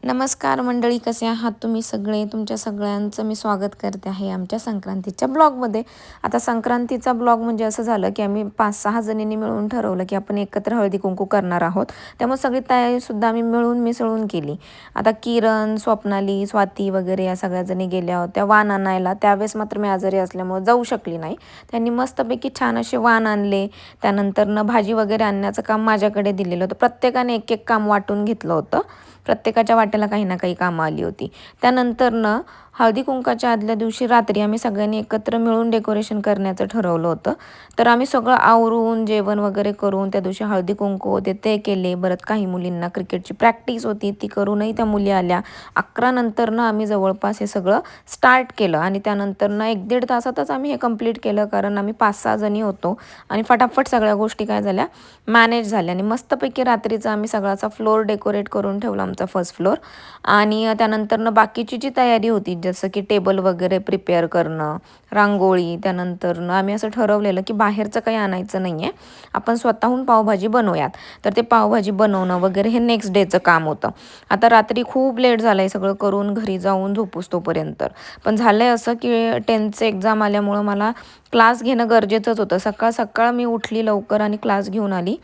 नमस्कार मंडळी, कसे आहात तुम्ही सगळे? तुमच्या सगळ्यांचं मी स्वागत करते आहे आमच्या संक्रांतीच्या ब्लॉगमध्ये. आता संक्रांतीचा ब्लॉग म्हणजे असं झालं की आम्ही 5-6 जणींनी मिळून ठरवलं की आपण एकत्र हळदी कुंकू करणार आहोत. त्यामुळे सगळी तयारीसुद्धा आम्ही मिळून मिसळून केली. आता किरण, स्वप्नाली, स्वाती वगैरे या सगळ्या जणी गेल्या होत्या वाण आणायला. त्यावेळेस मात्र मी आजारी असल्यामुळे जाऊ शकली नाही. त्यांनी मस्तपैकी छान असे वाण आणले. त्यानंतरनं भाजी वगैरे आणण्याचं काम माझ्याकडे दिलेलं होतं. प्रत्येकाने एक एक काम वाटून घेतलं होतं. प्रत्येकाच्या वाट्याला काही ना काही कामं आली होती. त्यानंतरनं हळदी कुंकाच्या आदल्या दिवशी रात्री आम्ही सगळ्यांनी एकत्र मिळून डेकोरेशन करण्याचं ठरवलं होतं. तर आम्ही सगळं आवरून जेवण वगैरे करून त्या दिवशी हळदी कुंकू होते ते केले. परत काही मुलींना क्रिकेटची प्रॅक्टिस होती ती करूनही त्या मुली आल्या. 11 नंतरनं आम्ही जवळपास हे सगळं स्टार्ट केलं आणि त्यानंतरनं 1-1.5 तासातच आम्ही हे कंप्लीट केलं, कारण आम्ही 5-6 जणी होतो आणि फटाफट सगळ्या गोष्टी काय झाल्या मॅनेज झाल्या. आणि मस्तपैकी रात्रीचा आम्ही सगळाचा फ्लोर डेकोरेट करून ठेवला, आमचा फर्स्ट फ्लोर. आणि त्यानंतरनं बाकीची जी तयारी होती जसं की टेबल वगैरे प्रिपेअर करणं, रांगोळी, त्यानंतरनं आम्ही असं ठरवलेलं की बाहेरचं काही आणायचं नाही आहे, आपण स्वतःहून पावभाजी बनवूयात. तर ते पावभाजी बनवणं वगैरे हे नेक्स्ट डेचं काम होतं. आता रात्री खूप लेट झालं आहे सगळं करून घरी जाऊन झोपूस तोपर्यंत. पण झालं आहे असं की 10th एक्झाम आल्यामुळं मला क्लास घेणं गरजेचंच होतं. सकाळ सकाळ मी उठली लवकर आणि क्लास घेऊन आली.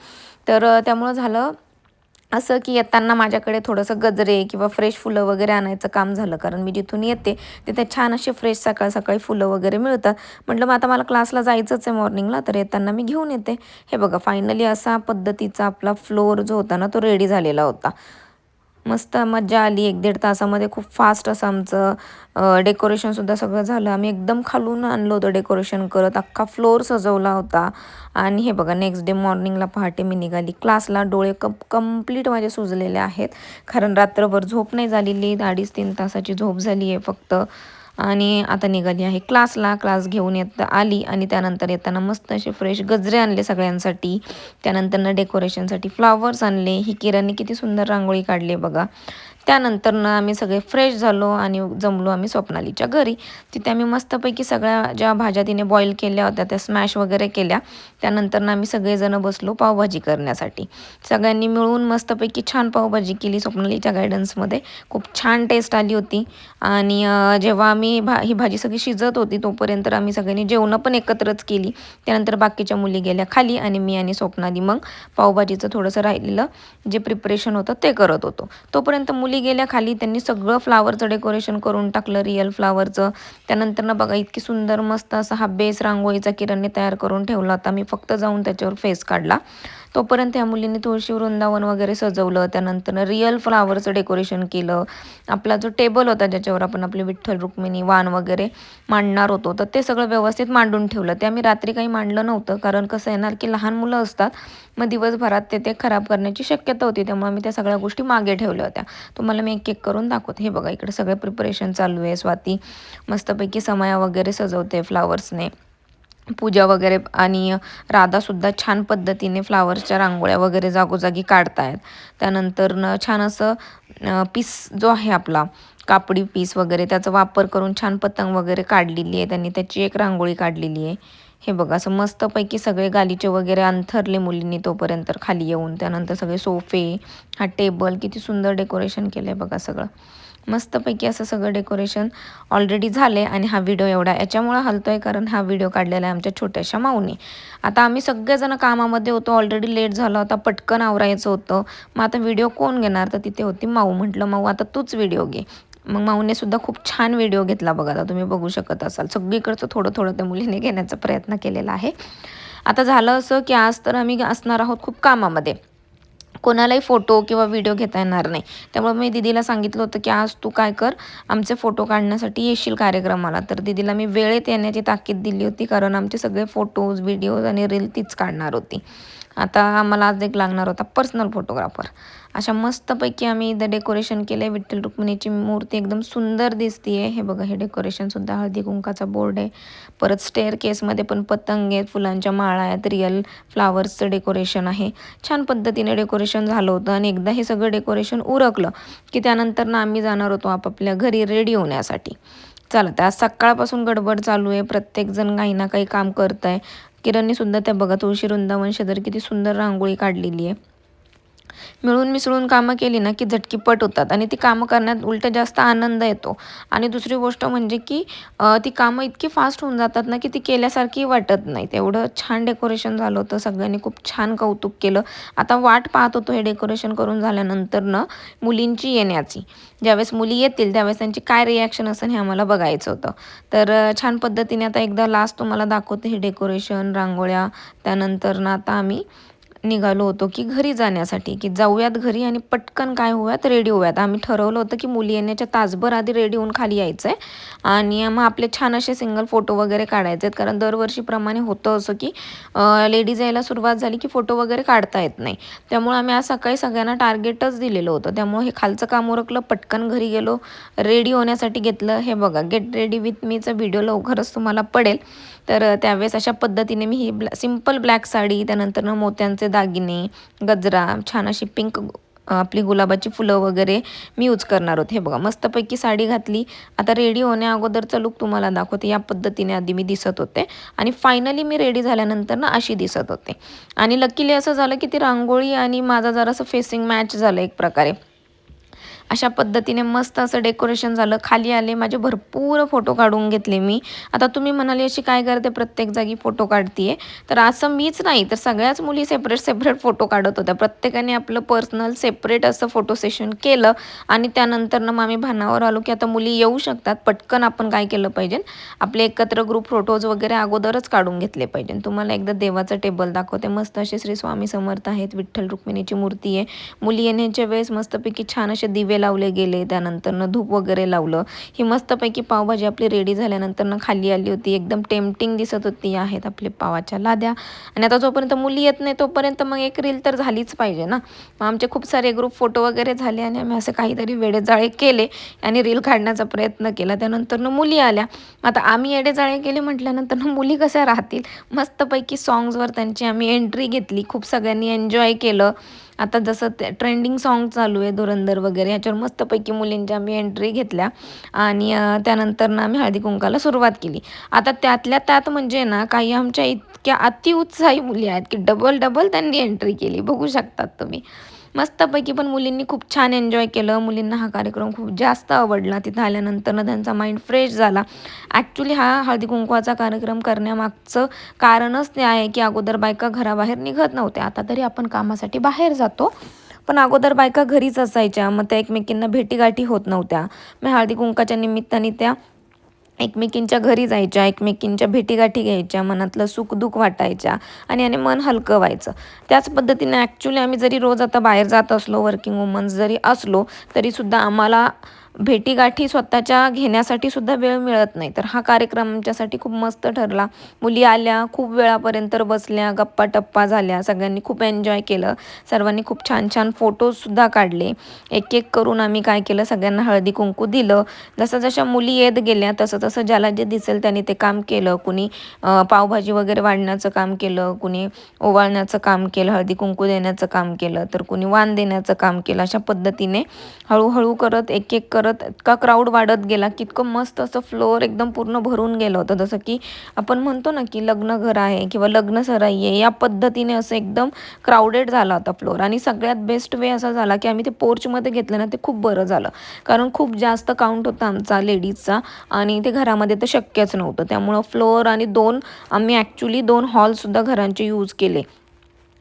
तर त्यामुळं झालं असं की येताना माझ्याकडे थोडंसं गजरे किंवा फ्रेश फुलं वगैरे आणायचं काम झालं, कारण मी जिथून येते तिथे छान असे फ्रेश सकाळ सकाळी फुलं वगैरे मिळतात. म्हटलं मग आता मला क्लासला जायचंच आहे मॉर्निंगला, तर येताना मी घेऊन येते. हे बघा फायनली असा पद्धतीचा आपला फ्लोर जो होता ना तो रेडी झालेला होता. मस्त मज्जा आली. 1-1.5 तासामध्ये खूप फास्ट असं आमचं डेकोरेशनसुद्धा सगळं झालं. आम्ही एकदम खालून आणलं होतं डेकोरेशन करत, अख्खा फ्लोर सजवला होता. आणि हे बघा नेक्स्ट डे मॉर्निंगला पहाटे मी निघाली क्लासला. डोळे कंप्लीट माझे सुजलेले आहेत, कारण रात्रभर झोप नाही झालेली. 2.5-3 तासाची झोप झाली आहे फक्त. आणि आता निघाली आहे क्लासला. क्लास घेऊन आली आणि त्यानंतर येताना मस्त असे फ्रेश गजरे आणले सगळ्यांसाठी. त्यानंतरनं डेकोरेशनसाठी फ्लावर्स आणले. ही किरणने किती सुंदर रांगोळी काढली बघा. त्यानंतरनं आम्ही सगळे फ्रेश झालो आणि जमलो आम्ही स्वप्नालीच्या घरी. तिथे आम्ही मस्तपैकी सगळ्या ज्या भाज्या तिने बॉईल केल्या होत्या त्या स्मॅश वगैरे केल्या. त्यानंतरनं आम्ही सगळेजणं बसलो पावभाजी करण्यासाठी. सगळ्यांनी मिळून मस्तपैकी छान पावभाजी केली स्वप्नालीच्या गायडन्समध्ये. खूप छान टेस्ट आली होती. आणि जेव्हा आम्ही ही भाजी सगळी शिजत होती तोपर्यंत आम्ही सगळ्यांनी जेवणं पण एकत्रच केली. त्यानंतर बाकीच्या मुली गेल्या खाली आणि मी आणि स्वप्नाली मग पावभाजीचं थोडंसं राहिलेलं जे प्रिपरेशन होतं ते करत होतो. तोपर्यंत मुली गेल्या खाली. त्यांनी सगळं फ्लावरचं डेकोरेशन करून टाकलं, रिअल फ्लावरचं. त्यानंतरनं बघा इतकी सुंदर मस्त असा हा बेस रांगोळीचा किरणने तयार करून ठेवला होता. मी फक्त जाऊन त्याच्यावर फेस काढला. तोपर्यंत ह्या मुलींनी तुळशी वृंदावन वगैरे सजवलं. त्यानंतर रिअल फ्लावरचं डेकोरेशन केलं. आपला जो टेबल होता ज्याच्यावर आपण आपले विठ्ठल रुक्मिणी वाण वगैरे मांडणार होतो, तर ते सगळं व्यवस्थित मांडून ठेवलं. ते आम्ही रात्री काही मांडलं नव्हतं, कारण कसं येणार की लहान मुलं असतात, मग दिवसभरात ते खराब करण्याची शक्यता होती. त्यामुळे आम्ही त्या सगळ्या गोष्टी मागे ठेवल्या होत्या. तुम्हाला मी एक एक करून दाखवते. हे बघा इकडे सगळं प्रिपरेशन चालू आहे. स्वाती मस्तपैकी समया वगैरे सजवते फ्लावर्सने, पूजा वगैरे. आणि राधासुद्धा छान पद्धतीने फ्लावर्सच्या रांगोळ्या वगैरे जागोजागी काढतायत. त्यानंतर छान असं पीस जो आहे आपला कापडी पीस वगैरे त्याचा वापर करून छान पतंग वगैरे काढलेली आहे त्यांनी, त्याची एक रांगोळी काढलेली आहे. हे बघा असं मस्तपैकी सगळे गालीचे वगैरे अंथरले मुलींनी तोपर्यंत खाली येऊन. त्यानंतर सगळे सोफे, हा टेबल, किती सुंदर डेकोरेशन केलं आहे बघा सगळं. मस्तपैकी असं सगळं डेकोरेशन ऑलरेडी झाले. आणि हा व्हिडिओ एवढा याच्यामुळं हलतोय कारण हा व्हिडिओ काढलेला आहे आमच्या छोट्याशा माऊने. आता आम्ही सगळेजण कामामध्ये होतो, ऑलरेडी लेट झाला होता, पटकन आवरायचं होतं. मग आता व्हिडिओ कोण घेणार, तर तिथे होती माऊ. म्हटलं माऊ आता तूच व्हिडिओ घे. मग माऊने सुद्धा खूप छान व्हिडिओ घेतला बघा. आता तुम्ही बघू शकत असाल सगळीकडचं थोडं थोडं त्या मुलीने घेण्याचा प्रयत्न केलेला आहे. आता झालं असं की आज तर आम्ही असणार आहोत खूप कामामध्ये, कोणालाही फोटो किंवा व्हिडिओ घेता येणार नाही. त्यामुळे मी दीदीला सांगितलं होतं की आज तू काय कर, आमचे फोटो काढण्यासाठी येशील कार्यक्रमाला. तर दीदीला मी वेळेत येण्याची ताकीद दिली होती, कारण आमचे सगळे फोटोज, व्हिडिओज आणि रील तीच काढणार होती. आता आम्हाला आज एक लागणार होता पर्सनल फोटोग्राफर. अशा मस्तपैकी आम्ही इथं डेकोरेशन केलं आहे. विठ्ठल रुक्मिणीची मूर्ती एकदम सुंदर दिसते आहे. हे बघा हे डेकोरेशनसुद्धा हळदी कुंकाचा बोर्ड आहे. परत स्टेअर केसमध्ये पण पतंग आहेत, फुलांच्या माळा आहेत, रिअल फ्लावर्सचं डेकोरेशन आहे. छान पद्धतीने डेकोरेशन झालं होतं. आणि एकदा हे सगळं डेकोरेशन उरकलं की त्यानंतर आम्ही जाणार होतो आपापल्या घरी रेडी होण्यासाठी. चला तर आज सकाळपासून गडबड चालू आहे, प्रत्येकजण काही ना काही काम करत आहे. किरणने सुद्धा त्या बघा तुळशी वृंदावन शेजारी किती सुंदर रांगोळी काढलेली आहे. मिळून मिसळून कामं केली ना की झटकीपट होतात आणि ती कामं करण्यात उलट जास्त आनंद येतो. आणि दुसरी गोष्ट म्हणजे की ती कामं इतकी फास्ट होऊन जातात ना की ती केल्यासारखी वाटत नाहीत. एवढं छान डेकोरेशन झालं होतं. सगळ्यांनी खूप छान कौतुक केलं. आता वाट पाहत होतो हे डेकोरेशन करून झाल्यानंतरनं मुलींची येण्याची. ज्यावेळेस मुली येतील त्यावेळेस त्यांची काय रिॲक्शन असेल हे आम्हाला बघायचं होतं. तर छान पद्धतीने आता एकदा लास्ट तुम्हाला दाखवते हे डेकोरेशन, रांगोळ्या. त्यानंतर आता आम्ही निघालो होतो की घरी जाण्यासाठी, की जाऊयात घरी आणि पटकन काय होऊयात, रेडी होऊयात. आम्ही ठरवलं होतं की मुली येण्याच्या तासभर आधी रेडी होऊन खाली यायचं आहे आणि मग आपले छान असे सिंगल फोटो वगैरे काढायचे आहेत. कारण दरवर्षीप्रमाणे होतं असं की लेडीज यायला सुरुवात झाली की फोटो वगैरे काढता येत नाही. त्यामुळे आम्ही आज सकाळी सगळ्यांना टार्गेटच दिलेलं होतं. त्यामुळे हे खालचं काम उरकलं, पटकन घरी गेलो, रेडी होण्यासाठी घेतलं. हे बघा, गेट रेडी विथ मीचा व्हिडिओ लवकरच तुम्हाला पडेल. तर त्यावेळेस अशा पद्धतीने मी ही सिंपल ब्लॅक साडी, त्यानंतर मोत्यांचे दागिने, गजरा, छान अशी पिंक आपली गुलाबाची फुलं वगैरे मी यूज करणार होते. हे बघा, मस्तपैकी साडी घातली. आता रेडी होण्या अगोदरचा लूक तुम्हाला दाखवते. या पद्धतीने आधी मी दिसत होते आणि फायनली मी रेडी झाल्यानंतर ना अशी दिसत होते. आणि लकीली असं झालं की ती रांगोळी आणि माझा जरासं फेसिंग मॅच झालं एक प्रकारे. अशा पद्धतीने मस्त असं डेकोरेशन झालं. खाली आले, माझे भरपूर फोटो काढून घेतले मी. आता तुम्ही म्हणाले अशी काय करते प्रत्येक जागी फोटो काढतीये, तर असं मीच नाही तर सगळ्याच मुली सेपरेट फोटो काढत होत्या. प्रत्येकाने आपलं पर्सनल सेपरेट असं फोटो सेशन केलं आणि त्यानंतरनं मग आम्ही भानावर आलो की आता मुली येऊ शकतात. पटकन आपण काय केलं पाहिजे, आपले एकत्र ग्रुप फोटोज वगैरे अगोदरच काढून घेतले पाहिजे. तुम्हाला एकदा देवाचं टेबल दाखवते. मस्त असे श्री स्वामी समर्थ आहेत, विठ्ठल रुक्मिणीची मूर्ती आहे. मुली येण्याच्या वेळेस मस्तपैकी छान असे दिवे लावले गेले. त्यानंतरनं धूप वगैरे लावलं. ही मस्तपैकी पावभाजी आपली रेडी झाल्यानंतरनं खाली आली होती. एकदम टेम्पटिंग दिसत होती. आहेत आपले पावाच्या लाद्या. आणि आता जोपर्यंत मुली येत नाही तोपर्यंत मग एक रील तर झालीच पाहिजे ना. मग आमचे खूप सारे ग्रुप फोटो वगैरे झाले आणि आम्ही असे काहीतरी वेडेजाळे केले आणि रील काढण्याचा प्रयत्न केला. त्यानंतरनं मुली आल्या. आता आम्ही येडेजाळे केले म्हटल्यानंतर मुली कशा राहतील. मस्तपैकी सॉंग्सवर त्यांची आम्ही एंट्री घेतली. खूप सगळ्यांनी एन्जॉय केलं. आता जसं ते ट्रेंडिंग सॉन्ग चालू आहे धुरंधर वगैरे, ह्याच्यावर मस्तपैकी मुलींच्या आम्ही एंट्री घेतल्या आणि त्यानंतर आम्ही हळदी कुंकाला सुरुवात केली. आता त्यातल्या त्यात म्हणजे ना काही आमच्या इतक्या अतिउत्साही मुली आहेत की डबल त्यांनी एंट्री केली. बघू शकतात तुम्ही. मस्तपैकी पण मुलींनी खूप छान एन्जॉय केलं. मुलींना हा कार्यक्रम खूप जास्त आवडला. तिथं आल्यानंतरनं त्यांचा माइंड फ्रेश झाला. ॲक्च्युली हा हळदी कुंकवाचा कार्यक्रम करण्यामागचं कारणच ते आहे की अगोदर बायका घराबाहेर निघत नव्हत्या. आता तरी आपण कामासाठी बाहेर जातो, पण अगोदर बायका घरीच असायच्या. मग त्या एकमेकींना भेटीगाठी होत नव्हत्या. मग हळदी कुंकाच्या निमित्ताने त्या एकमेकींच्या घरी जायच्या, एकमेकींच्या भेटीगाठी घ्यायच्या, मनातलं सुखदुःख वाटायच्या आणि मन हलकं व्हायचं. त्याच पद्धतीने ॲक्च्युली आम्ही जरी रोज आता बाहेर जात असलो, वर्किंग वुमन्स जरी असलो, तरीसुद्धा आम्हाला भेटीगाठी स्वतःच्या घेण्यासाठी सुद्धा वेळ मिळत नाही. तर हा कार्यक्रम आमच्यासाठी खूप मस्त ठरला. मुली आल्या, खूप वेळापर्यंत बसल्या, गप्पा-टप्पा झाल्या, सगळ्यांनी खूप एन्जॉय केलं. सर्वांनी खूप छान फोटोजसुद्धा काढले. एक करून आम्ही काय केलं, सगळ्यांना हळदी-कुंकू दिलं. जशा मुली येत गेल्या तसं ज्याला जे दिसेल त्याने ते काम केलं. कुणी पावभाजी वगैरे वाढण्याचं काम केलं, कुणी ओवाळण्याचं काम केलं, हळदी-कुंकू देण्याचं काम केलं, तर कुणी वाण देण्याचं काम केलं. अशा पद्धतीने हळूहळू करत एक करत इतका क्राऊड वाढत गेला की इतकं मस्त असं फ्लोअर एकदम पूर्ण भरून गेलं होतं. जसं की आपण म्हणतो ना की लग्नघर आहे किंवा लग्न सराई आहे, या पद्धतीने असं एकदम क्राऊडेड झाला होता फ्लोअर. आणि सगळ्यात बेस्ट वे असा झाला की आम्ही ते पोर्चमध्ये घेतलं ना, ते खूप बरं झालं. कारण खूप जास्त काउंट होता आमचा लेडीजचा आणि ते घरामध्ये तर शक्यच नव्हतं. त्यामुळं फ्लोअर आणि आम्ही ॲक्च्युली 2 हॉलसुद्धा घरांचे यूज केले.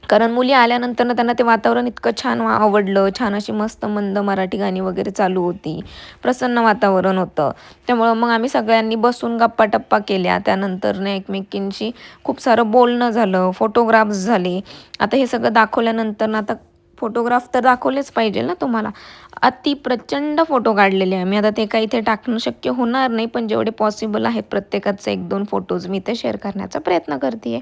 कारण मुली आल्यानंतर त्यांना ते वातावरण इतकं छान आवडलं. छान अशी मस्त मंद मराठी गाणी वगैरे चालू होती. प्रसन्न वातावरण होतं. त्यामुळं मग आम्ही सगळ्यांनी बसून गप्पा-टप्पा केल्या. त्यानंतरने एकमेकींशी खूप सारं बोलणं झालं, फोटोग्राफ्स झाले. आता हे सगळं दाखवल्यानंतर आता फोटोग्राफ तर दाखवलेच पाहिजे ना तुम्हाला. प्रचंड फोटो काढलेले आम्ही. आता ते काही इथे टाकणं शक्य होणार नाही, पण जेवढे पॉसिबल आहेत प्रत्येकाचे 1-2 फोटोज मी इथे शेअर करण्याचा प्रयत्न करते आहे.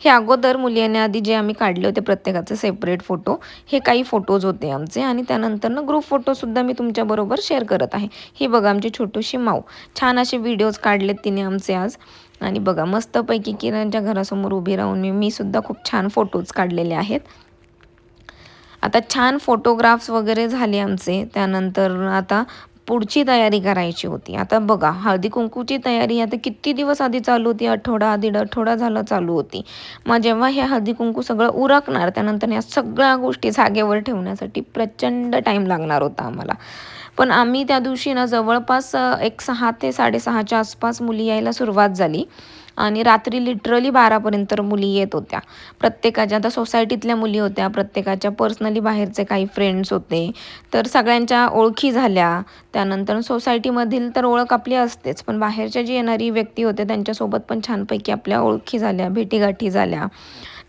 हे अगोदर मुली येण्याआधी जे आम्ही काढले होते प्रत्येकाचे सेपरेट फोटो, हे काही फोटोज होते आमचे. आणि त्यानंतरनं ग्रुप फोटोसुद्धा मी तुमच्याबरोबर शेअर करत आहे. ही बघा आमची छोटीशी माऊ. छान असे व्हिडिओज काढलेत तिने आमचे आज. आणि बघा मस्तपैकी किरणच्या घरासमोर उभी राहून मी सुद्धा खूप छान फोटोज काढलेले आहेत. आता छान फोटोग्राफ्स वगैरे झाले आमचे. त्यानंतर आता पुढची तयारी करायची होती. आता बघा हळदी कुंकूची तयारी आता किती दिवस आधी चालू होती, आठवडा दीड आठवडा झाला चालू होती. मग जेव्हा हे हळदी कुंकू सगळं उरकणार त्यानंतर या सगळ्या गोष्टी जागेवर ठेवण्यासाठी प्रचंड टाईम लागणार होता आम्हाला. पण आम्ही त्या दिवशी ना जवळपास एक 6 ते 6:30च्या आसपास मुली यायला सुरुवात झाली आणि रात्री लिटरली 12पर्यंत मुली येत होत्या. प्रत्येकाच्या आता सोसायटीतल्या मुली होत्या, प्रत्येकाच्या पर्सनली बाहेरचे काही फ्रेंड्स होते. तर सगळ्यांच्या ओळखी झाल्या. त्यानंतर सोसायटीमधील तर ओळख आपली असतेच, पण बाहेरच्या जी येणारी व्यक्ती होते त्यांच्यासोबत पण छानपैकी आपल्या ओळखी झाल्या, भेटीगाठी झाल्या.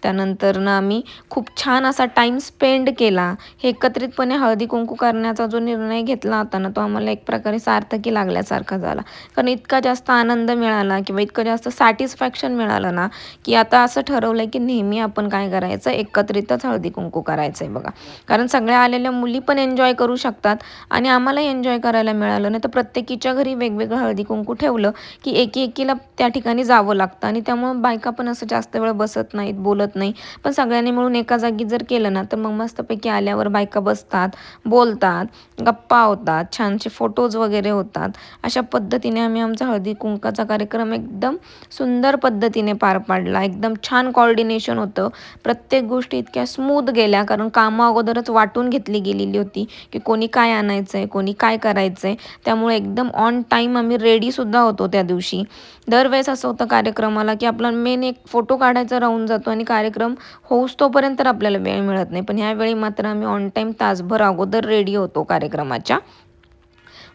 त्यानंतर ना आम्ही खूप छान असा टाईम स्पेंड केला. हे एकत्रितपणे हळदी-कुंकू करण्याचा जो निर्णय घेतला होता ना, तो आम्हाला एक प्रकारे सार्थकी लागल्यासारखा झाला. कारण इतका जास्त आनंद मिळाला किंवा इतकं जास्त सॅटिस्फॅक्शन मिळालं ना, की आता असं ठरवलं की नेहमी आपण काय करायचं, एकत्रितच हळदी-कुंकू करायचं आहे बघा. कारण सगळ्या आलेल्या मुली पण एन्जॉय करू शकतात आणि आम्हालाही एन्जॉय करायला मिळालं. नाही तर प्रत्येकीच्या घरी वेगवेगळं हळदी-कुंकू ठेवलं, की एकीला त्या ठिकाणी जावं लागतं आणि त्यामुळं बायका पण असं जास्त वेळ बसत नाहीत, बोलत नाही. पण सगळ्यांनी मिळून एका जागी जर केलं ना, तर मग मस्तपैकी आल्यावर बायका बसतात, बोलतात, गप्पा होतात, छानसे फोटोज वगैरे होतात. अशा पद्धतीने आम्ही आमचा हळदी-कुंकाचा कार्यक्रम एकदम सुंदर पद्धतीने पार पाडला. एकदम छान कोऑर्डिनेशन होतं. प्रत्येक गोष्टी इतक्या स्मूथ गेल्या कारण कामं अगोदरच वाटून घेतली गेलेली होती, की कोणी काय आणायचं आहे, कोणी काय करायचं आहे. त्यामुळे एकदम ऑन टाईम आम्ही रेडीसुद्धा होतो त्या दिवशी. दरवेळेस असं होतं कार्यक्रमाला, की आपला मेन एक फोटो काढायचा राहून जातो आणि कार्यक्रम होऊस तोपर्यंत तर आपल्याला वेळ मिळत नाही. पण ह्यावेळी मात्र आम्ही ऑन टाईम तासभर अगोदर रेडी होतो कार्यक्रमाच्या.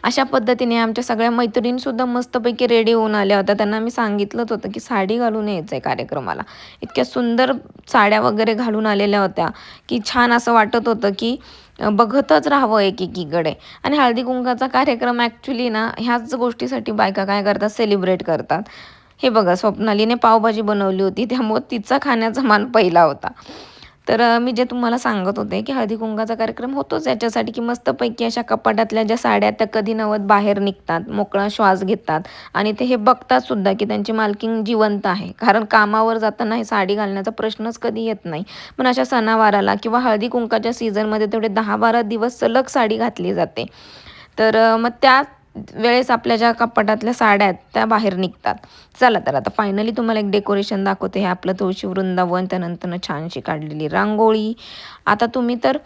अशा पद्धतीने आमच्या सगळ्या मैत्रिणीसुद्धा मस्तपैकी रेडी होऊन आल्या होत्या. त्यांना मी सांगितलंच होतं, की साडी घालून यायचं आहे कार्यक्रमाला. इतक्या सुंदर साड्या वगैरे घालून आलेल्या होत्या, की छान असं वाटत होतं, की बघतच राहावं एकेकीकडे. आणि हळदी-कुंकाचा कार्यक्रम ॲक्चुअली ना ह्याच गोष्टीसाठी बायका काय करतात, सेलिब्रेट करतात. हे बघा स्वप्नालीने पावभाजी बनवली होती, त्यामुळं तिचा खाण्याचा मान पहिला होता. तर मी जे तुम्हाला सांगत होते, की हळदी-कुंकाचा कार्यक्रम होतोच याच्यासाठी, की मस्तपैकी अशा कपाटातल्या ज्या साड्या त्या कधी नव्वत बाहेर निघतात, मोकळा श्वास घेतात आणि ते हे बघतात सुद्धा, की त्यांची मालकीण जिवंत आहे. कारण कामावर जाताना हे साडी घालण्याचा प्रश्नच कधी येत नाही. पण अशा सणावाराला किंवा हळदी-कुंकाच्या सीझनमध्ये तेवढे 10-12 दिवस सलग साडी घातली जाते. तर मग त्या वेळेस आपल्या ज्या कपाटातल्या साड्या आहेत त्या बाहेर निघतात. चला तर आता फायनली तुम्हाला एक डेकोरेशन दाखवते. हे आपलं तुळशी वृंदावन, त्यानंतरनं छानशी काढलेली रांगोळी. आता तुम्ही तर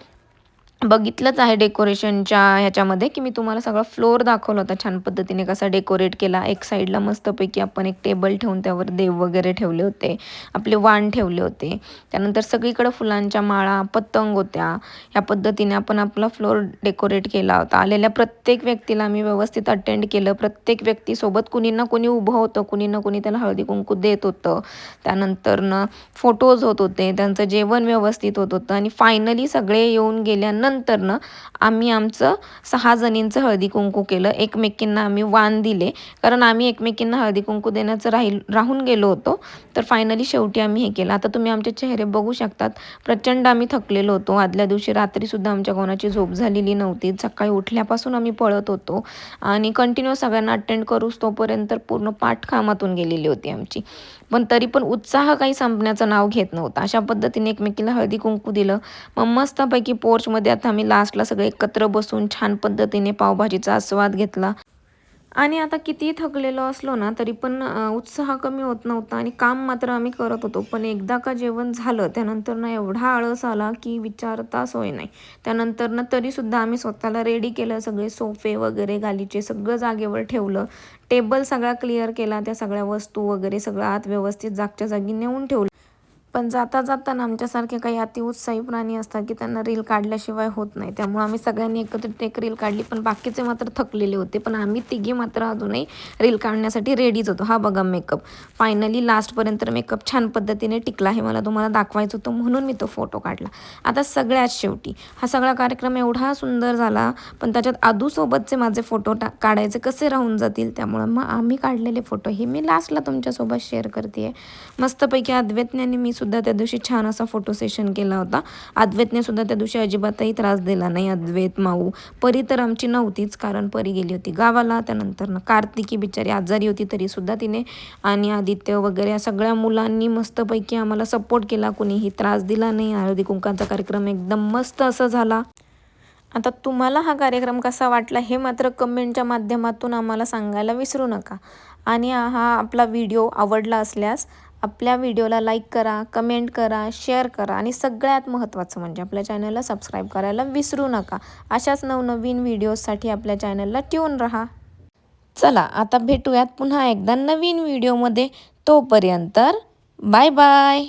बघितलंच आहे डेकोरेशनच्या ह्याच्यामध्ये, की मी तुम्हाला सगळा फ्लोअर दाखवला होता छान पद्धतीने कसा डेकोरेट केला. एक साईडला मस्तपैकी आपण एक टेबल ठेवून त्यावर देव वगैरे ठेवले होते. आपले वाण ठेवले होते. त्यानंतर सगळीकडे फुलांच्या माळा, पतंग होत्या. ह्या पद्धतीने आपण आपला फ्लोअर डेकोरेट केला होता. आलेल्या प्रत्येक व्यक्तीला आम्ही व्यवस्थित अटेंड केलं. प्रत्येक व्यक्तीसोबत कुणी ना कुणी उभं होतं, कुणी ना कुणी त्याला हळदी-कुंकू देत होतं. त्यानंतरनं फोटोज होत होते, त्यांचं जेवण व्यवस्थित होत होतं आणि फायनली सगळे येऊन गेल्यानंतरनं आम्ही आमचं 6 जणींचं हळदी-कुंकू केलं. एकमेकींना आम्ही वाण दिले, कारण आम्ही एकमेकींना हळदी-कुंकू देण्याचं राहून गेलो होतो. तर फायनली शेवटी आम्ही हे केलं. आता तुम्ही आमचे चेहरे बघू शकतात. प्रचंड आम्ही थकलेलो होतो. आदल्या दिवशी रात्रीसुद्धा आमच्या कोणाची झोप झालेली नव्हती. सकाळी उठल्यापासून आम्ही पळत होतो आणि कंटिन्यू सगळ्यांना अटेंड करूच तोपर्यंत पूर्ण पाठ कामातून गेलेली होती आमची. पण तरी पण उत्साह काही संपण्याचं नाव घेत नव्हता. अशा पद्धतीने एकमेकीला हळदी-कुंकू दिलं. मग मस्तपैकी पोर्चमध्ये आता आम्ही लास्टला सगळे एकत्र बसून छान पद्धतीने पावभाजीचा आस्वाद घेतला. आणि आता कितीही थकलेलो असलो ना, तरी पण उत्साह कमी होत नव्हता आणि काम मात्र आम्ही करत होतो. पण एकदा का जेवण झालं, त्यानंतर ना एवढा आळस आला, की विचारता सोय नाही. त्यानंतर ना तरीसुद्धा आम्ही स्वतःला रेडी केलं. सगळे सोफे वगैरे गालीचे सगळं जागेवर ठेवलं. टेबल सगळा क्लिअर केला. त्या सगळ्या वस्तू वगैरे सगळं आत व्यवस्थित जागच्या जागी नेऊन ठेवलं. पण जाता जाताना आमच्यासारखे काही अतिउत्साही प्राणी असतात, की त्यांना रील काढल्याशिवाय होत नाही. त्यामुळे आम्ही सगळ्यांनी एकत्रित एक रील काढली. पण बाकीचे मात्र थकलेले होते. पण आम्ही तिघी मात्र अजूनही रील काढण्यासाठी रेडीच होतो. हा बघा मेकअप. फायनली लास्टपर्यंत मेकअप छान पद्धतीने टिकला. हे मला तुम्हाला दाखवायचं होतं म्हणून मी तो फोटो काढला. आता सगळ्यात शेवटी हा सगळा कार्यक्रम एवढा सुंदर झाला, पण त्याच्यात आदूसोबतचे माझे फोटो काढायचे कसे राहून जातील. त्यामुळं मग आम्ही काढलेले फोटो हे मी लास्टला तुमच्यासोबत शेअर करते आहे. मस्तपैकी अद्वैतने आणि मी सुद्धा त्या दिवशी छान असा फोटो सेशन केला होता. अद्वैतने सुद्धा त्या दिवशी अजिबातही त्रास दिला नाही. अद्वैत, माऊ, परी तर आमची नव्हतीच कारण परी गेली होती गावाला. त्यानंतर कार्तिकी बिचारी आजारी होती तरीसुद्धा तिने आणि आदित्य वगैरे या सगळ्या मुलांनी मस्तपैकी आम्हाला सपोर्ट केला. कुणीही त्रास दिला नाही. हळदी कुंकाचा कार्यक्रम एकदम मस्त असं झाला. आता तुम्हाला हा कार्यक्रम कसा वाटला हे मात्र कमेंटच्या माध्यमातून आम्हाला सांगायला विसरू नका. आणि हा आपला व्हिडिओ आवडला असल्यास आपल्या व्हिडिओला लाईक करा, कमेंट करा, शेअर करा आणि सगळ्यात महत्त्वाचं म्हणजे आपल्या चॅनलला सबस्क्राईब करायला विसरू नका. अशाच नवनवीन व्हिडिओजसाठी आपल्या चॅनलला ट्यून राहा. चला आता भेटूयात पुन्हा एकदा नवीन व्हिडिओमध्ये. तोपर्यंत बाय बाय.